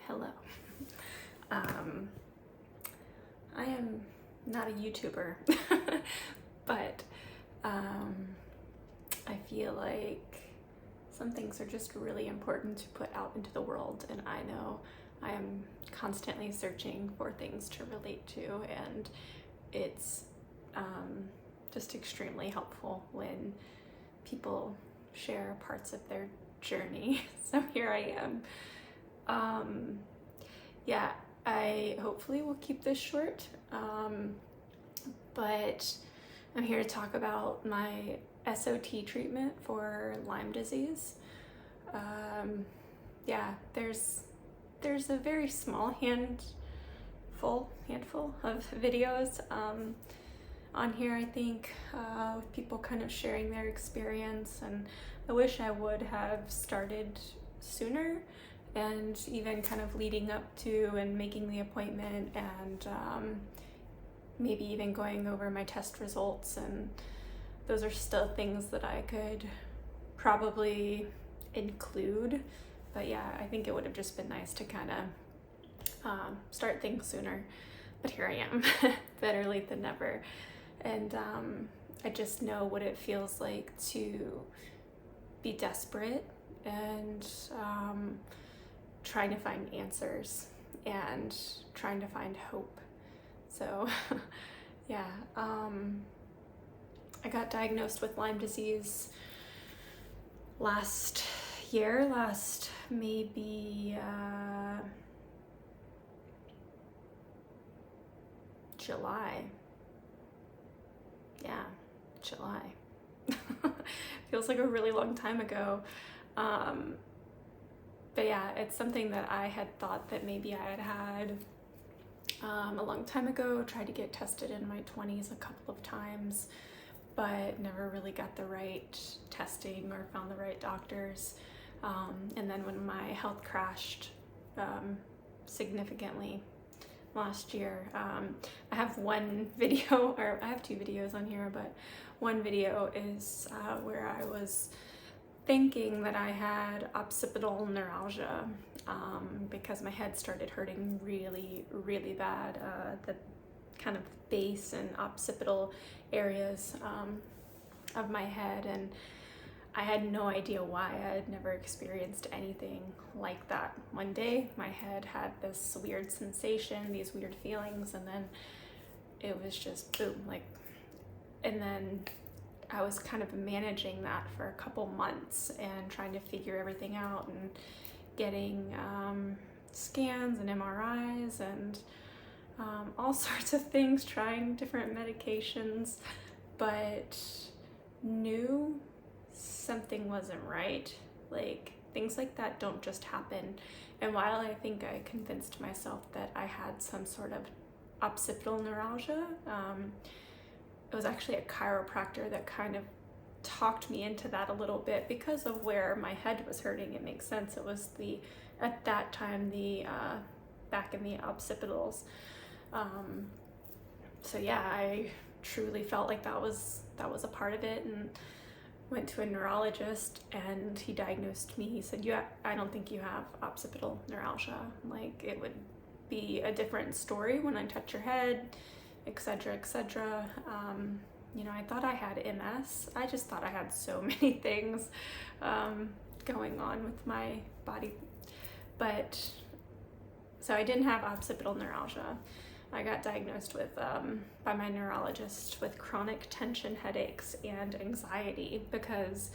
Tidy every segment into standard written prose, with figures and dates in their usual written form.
Hello. I am not a YouTuber, but I feel like some things are just really important to put out into the world, and I know I am constantly searching for things to relate to, and it's just extremely helpful when people share parts of their journey. So here I am. Yeah, I hopefully will keep this short, but I'm here to talk about my SOT treatment for Lyme disease. Yeah, there's a very small handful of videos on here, I think, with people kind of sharing their experience, and I wish I would have started sooner, and even kind of leading up to and making the appointment, and maybe even going over my test results, and those are still things that I could probably include. But yeah, I think it would have just been nice to kind of start things sooner, but here I am. Better late than never. And I just know what it feels like to be desperate and trying to find answers and trying to find hope. So yeah, I got diagnosed with Lyme disease last maybe July. Yeah, July. Feels like a really long time ago. But yeah, it's something that I had thought that maybe I had a long time ago, tried to get tested in my 20s a couple of times, but never really got the right testing or found the right doctors. And then when my health crashed significantly last year, I have one video, or I have two videos on here, but one video is where I was thinking that I had occipital neuralgia because my head started hurting really, really bad. The kind of base and occipital areas of my head, and I had no idea why. I had never experienced anything like that. One day my head had this weird sensation, these weird feelings, and then it was just boom, like, and then I was kind of managing that for a couple months and trying to figure everything out and getting scans and MRIs and all sorts of things, trying different medications, but knew something wasn't right. Like, things like that don't just happen. And while I think I convinced myself that I had some sort of occipital neuralgia, it was actually a chiropractor that kind of talked me into that a little bit because of where my head was hurting. It makes sense. It was at that time, back in the occipitals. So yeah, I truly felt like that was a part of it, and went to a neurologist, and he diagnosed me. He said, I don't think you have occipital neuralgia. Like, it would be a different story when I touch your head, etc., etc. I thought I had MS. I just thought I had so many things going on with my body. But so I didn't have occipital neuralgia. I got diagnosed with by my neurologist with chronic tension headaches and anxiety because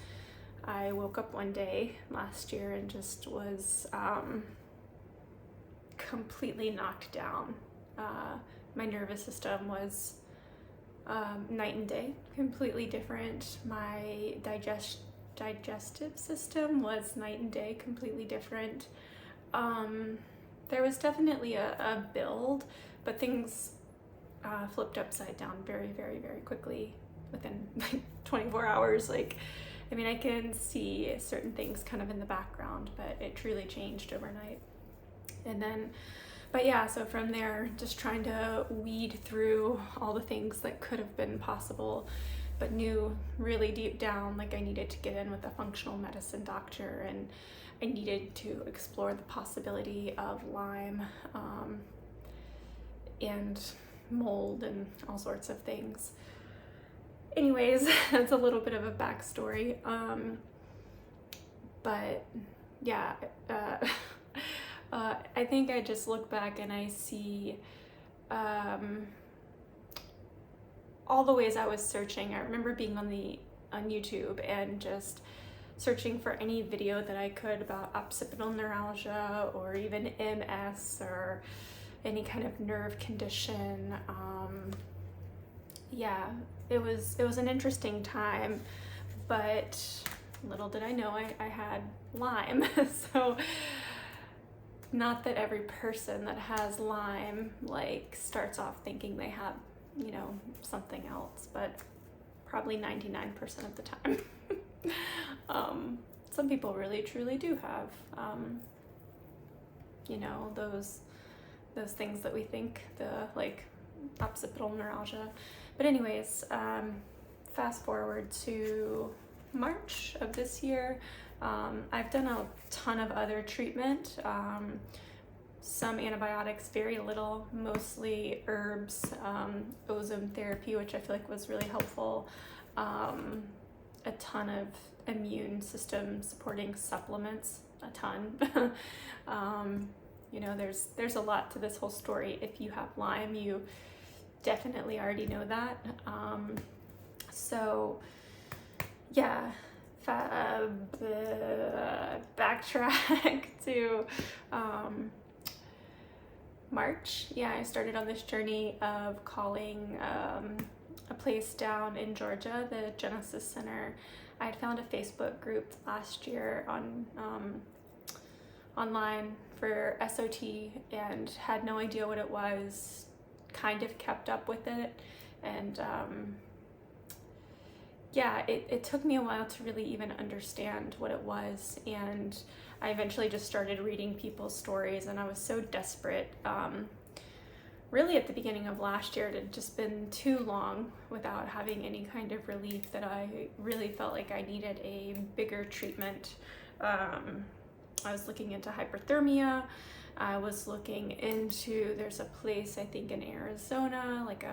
I woke up one day last year and just was completely knocked down. My nervous system was night and day, completely different. My digestive system was night and day, completely different. There was definitely a build, but things flipped upside down very, very, very quickly within like 24 hours. Like, I mean, I can see certain things kind of in the background, but it truly changed overnight. And then, but yeah, so from there, just trying to weed through all the things that could have been possible. but knew really deep down like I needed to get in with a functional medicine doctor, and I needed to explore the possibility of Lyme and mold and all sorts of things. Anyways, that's a little bit of a backstory. But yeah, I think I just look back and I see all the ways I was searching. I remember being on YouTube and just searching for any video that I could about occipital neuralgia or even MS or any kind of nerve condition. Yeah, it was an interesting time, but little did I know I had Lyme. So not that every person that has Lyme like starts off thinking they have, you know, something else, but probably 99% of the time. Some people really truly do have, you know, those things that we think, the like occipital neuralgia. But anyways, fast forward to March of this year. I've done a ton of other treatment, some antibiotics, very little, mostly herbs, ozone therapy, which I feel like was really helpful, a ton of immune system supporting supplements, a ton. You know, there's a lot to this whole story. If you have Lyme, you definitely already know that. So yeah, backtrack to March. Yeah, I started on this journey of calling a place down in Georgia, the Genesis Center. I had found a Facebook group last year on online for SOT and had no idea what it was, kind of kept up with it, and yeah, it took me a while to really even understand what it was, and I eventually just started reading people's stories, and I was so desperate. Really at the beginning of last year, it had just been too long without having any kind of relief that I really felt like I needed a bigger treatment. I was looking into hyperthermia. I was looking into, there's a place I think in Arizona, like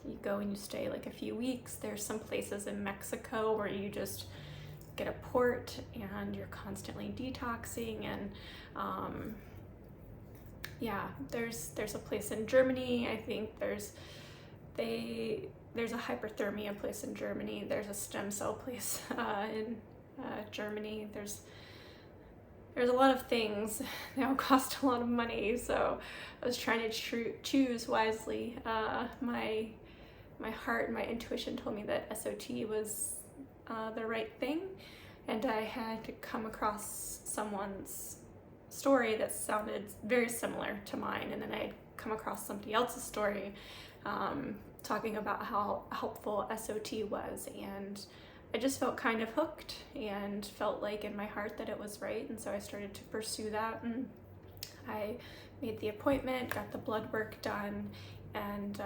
you go and you stay like a few weeks. There's some places in Mexico where you just get a port and you're constantly detoxing, and yeah, there's a place in Germany. I think there's a hyperthermia place in Germany. There's a stem cell place in Germany. There's a lot of things. They all cost a lot of money, so I was trying to choose wisely. My heart and my intuition told me that SOT was the right thing, and I had come across someone's story that sounded very similar to mine, and then I had come across somebody else's story talking about how helpful SOT was, and I just felt kind of hooked and felt like in my heart that it was right, and so I started to pursue that, and I made the appointment, got the blood work done, and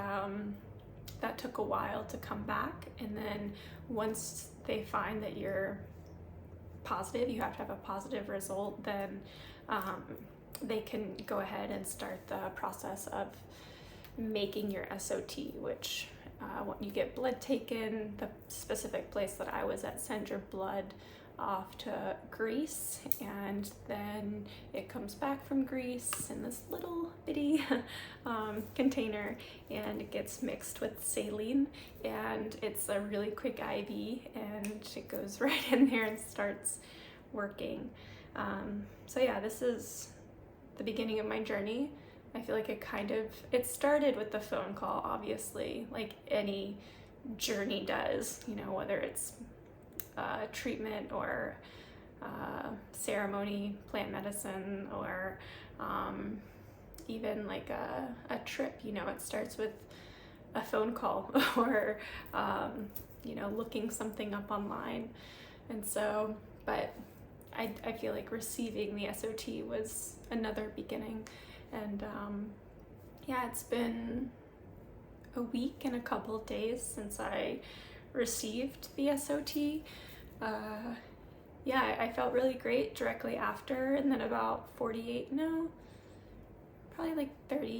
that took a while to come back. And then once they find that you're positive, you have to have a positive result, then they can go ahead and start the process of making your SOT, which when you get blood taken, the specific place that I was at sends your blood off to Greece, and then it comes back from Greece in this little bitty container, and it gets mixed with saline, and it's a really quick IV, and it goes right in there and starts working. So yeah, this is the beginning of my journey. I feel like it started with the phone call, obviously, like any journey does, you know, whether it's treatment or ceremony, plant medicine, or even like a trip, you know, it starts with a phone call or, you know, looking something up online. And so, but I feel like receiving the SOT was another beginning. And yeah, it's been a week and a couple of days since I received the SOT, yeah, I felt really great directly after, and then about 30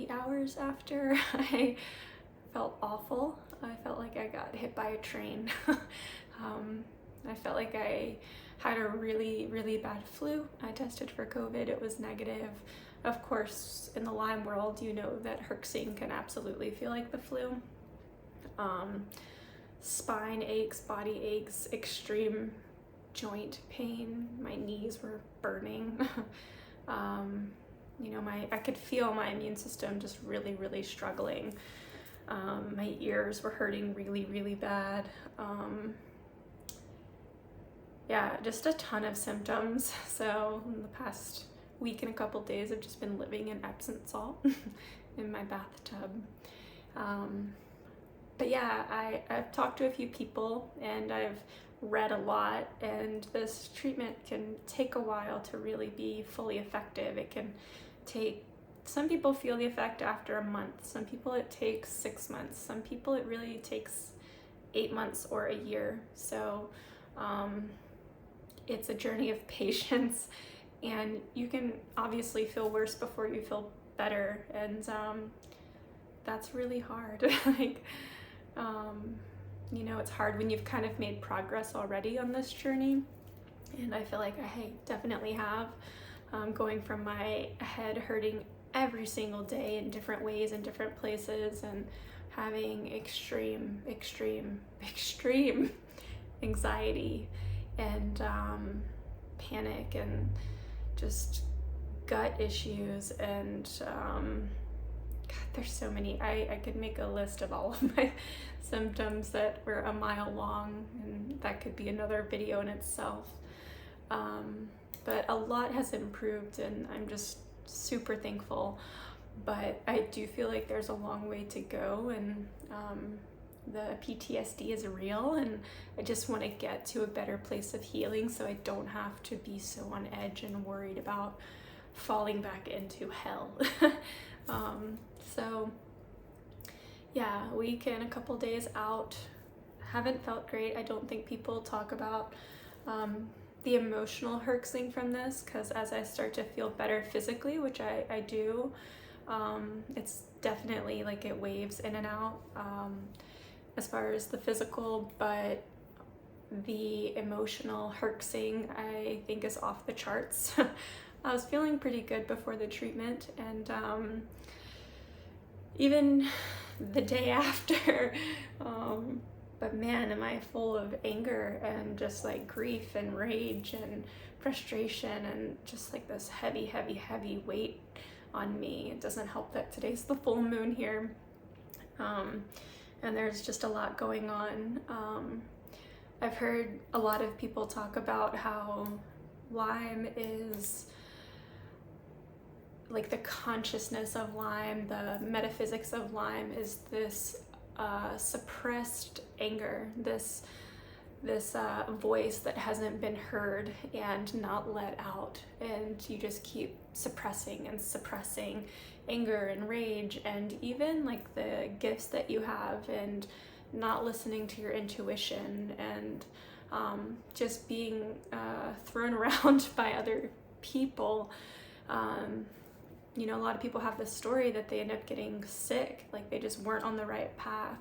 hours after, I felt awful. I felt like I got hit by a train. I felt like I had a really, really bad flu. I tested for COVID, it was negative. Of course, in the Lyme world, you know that herxing can absolutely feel like the flu. Spine aches, body aches, extreme joint pain. My knees were burning. You know, I could feel my immune system just really, really struggling. My ears were hurting really, really bad. Yeah, just a ton of symptoms. So in the past week and a couple days, I've just been living in Epsom salt in my bathtub. But yeah, I've talked to a few people and I've read a lot, and this treatment can take a while to really be fully effective. It can take, some people feel the effect after a month, some people it takes 6 months, some people it really takes 8 months or a year. So it's a journey of patience, and you can obviously feel worse before you feel better, and that's really hard. Like, you know, it's hard when you've kind of made progress already on this journey, and I feel like I definitely have, going from my head hurting every single day in different ways in different places, and having extreme anxiety and panic and just gut issues, and God, there's so many. I could make a list of all of my symptoms that were a mile long, and that could be another video in itself. But a lot has improved, and I'm just super thankful. But I do feel like there's a long way to go, and the PTSD is real, and I just want to get to a better place of healing so I don't have to be so on edge and worried about falling back into hell. So yeah, a week and a couple days out, haven't felt great. I don't think people talk about the emotional herxing from this, because as I start to feel better physically, which I do, it's definitely like it waves in and out as far as the physical, but the emotional herxing I think is off the charts. I was feeling pretty good before the treatment, and even the day after, but man, am I full of anger and just like grief and rage and frustration, and just like this heavy weight on me. It doesn't help that today's the full moon here, and there's just a lot going on. I've heard a lot of people talk about how Lyme is like the consciousness of Lyme, the metaphysics of Lyme is this suppressed anger, this voice that hasn't been heard and not let out, and you just keep suppressing anger and rage, and even like the gifts that you have, and not listening to your intuition, and just being thrown around by other people. You know, a lot of people have this story that they end up getting sick, like they just weren't on the right path,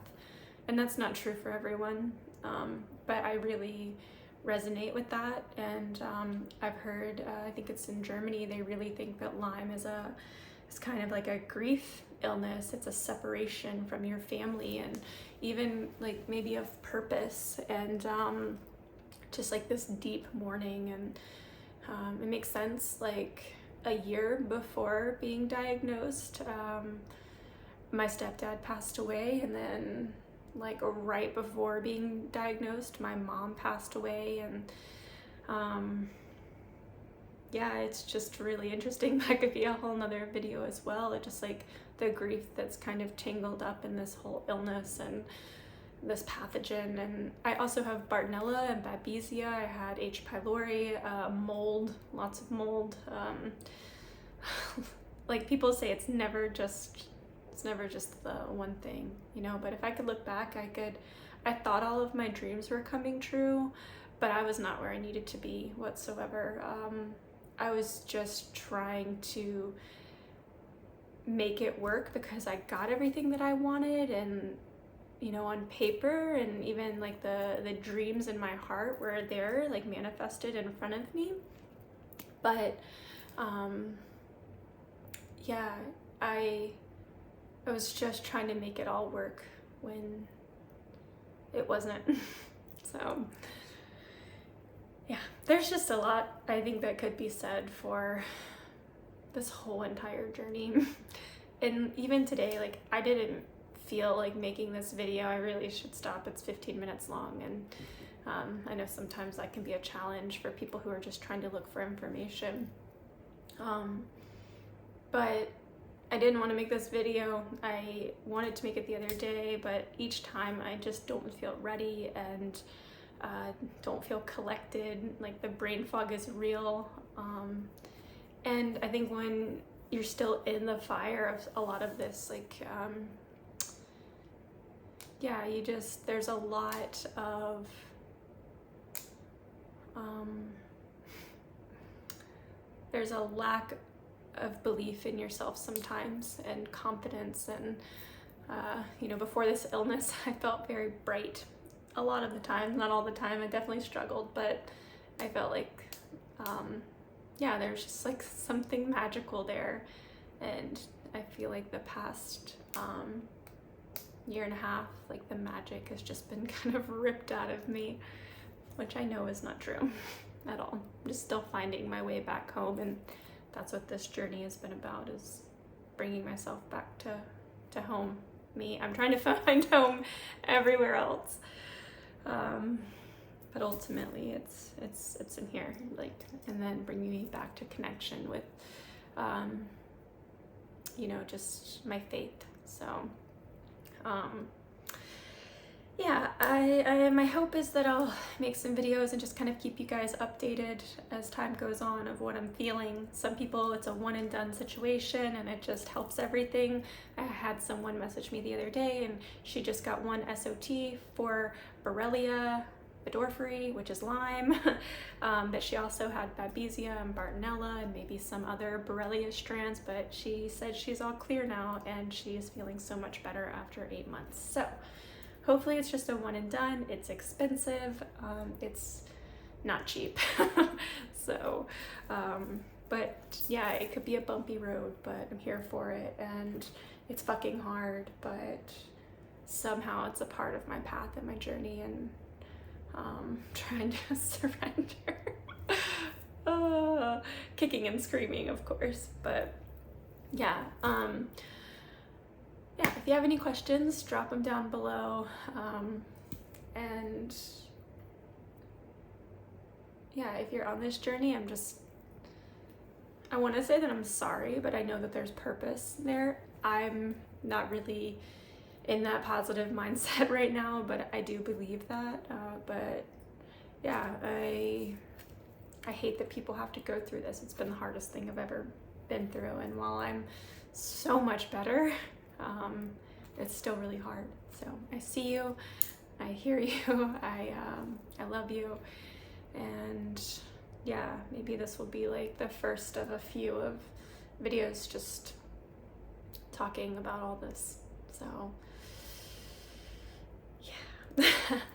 and that's not true for everyone, but I really resonate with that. And I've heard, I think it's in Germany, they really think that Lyme is kind of like a grief illness. It's a separation from your family, and even like maybe of purpose, and just like this deep mourning. And it makes sense. Like a year before being diagnosed, my stepdad passed away, and then like right before being diagnosed, my mom passed away, and yeah, it's just really interesting. That could be a whole nother video as well. It's just like the grief that's kind of tangled up in this whole illness and this pathogen. And I also have Bartonella and Babesia. I had H. pylori, mold, lots of mold. Like people say, it's never just the one thing, you know, but if I could look back, I thought all of my dreams were coming true, but I was not where I needed to be whatsoever. I was just trying to make it work because I got everything that I wanted, and you know, on paper, and even like the dreams in my heart were there, like manifested in front of me. But yeah, I was just trying to make it all work when it wasn't. So yeah, there's just a lot I think that could be said for this whole entire journey. And even today, like, I didn't feel like making this video. I really should stop. It's 15 minutes long, and I know sometimes that can be a challenge for people who are just trying to look for information. But I didn't want to make this video. I wanted to make it the other day, but each time I just don't feel ready and don't feel collected. Like, the brain fog is real. And I think when you're still in the fire of a lot of this, like, yeah, there's a lot of, there's a lack of belief in yourself sometimes, and confidence. And, you know, before this illness, I felt very bright a lot of the time, not all the time. I definitely struggled, but I felt like, yeah, there's just like something magical there. And I feel like the past year and a half, like, the magic has just been kind of ripped out of me, which I know is not true at all. I'm just still finding my way back home, and that's what this journey has been about, is bringing myself back to home. I'm trying to find home everywhere else. But ultimately it's in here, like, and then bringing me back to connection with, you know, just my faith. So, yeah, my hope is that I'll make some videos and just kind of keep you guys updated as time goes on of what I'm feeling. Some people, it's a one and done situation and it just helps everything. I had someone message me the other day, and she just got one SOT for Borrelia burgdorferi, which is Lyme, but she also had Babesia and Bartonella and maybe some other Borrelia strands, but she said she's all clear now and she's feeling so much better after 8 months. So hopefully it's just a one and done. It's expensive. It's not cheap. So, but yeah, it could be a bumpy road, but I'm here for it, and it's fucking hard, but somehow it's a part of my path and my journey, and trying to surrender. Kicking and screaming, of course, but yeah. Yeah, if you have any questions, drop them down below. And yeah, if you're on this journey, I want to say that I'm sorry, but I know that there's purpose there. I'm not really in that positive mindset right now, but I do believe that. But yeah, I hate that people have to go through this. It's been the hardest thing I've ever been through, and while I'm so much better, it's still really hard. So I see you, I hear you, I love you, and yeah, maybe this will be like the first of a few of videos just talking about all this. So yeah,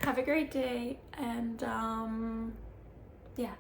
have a great day, and yeah.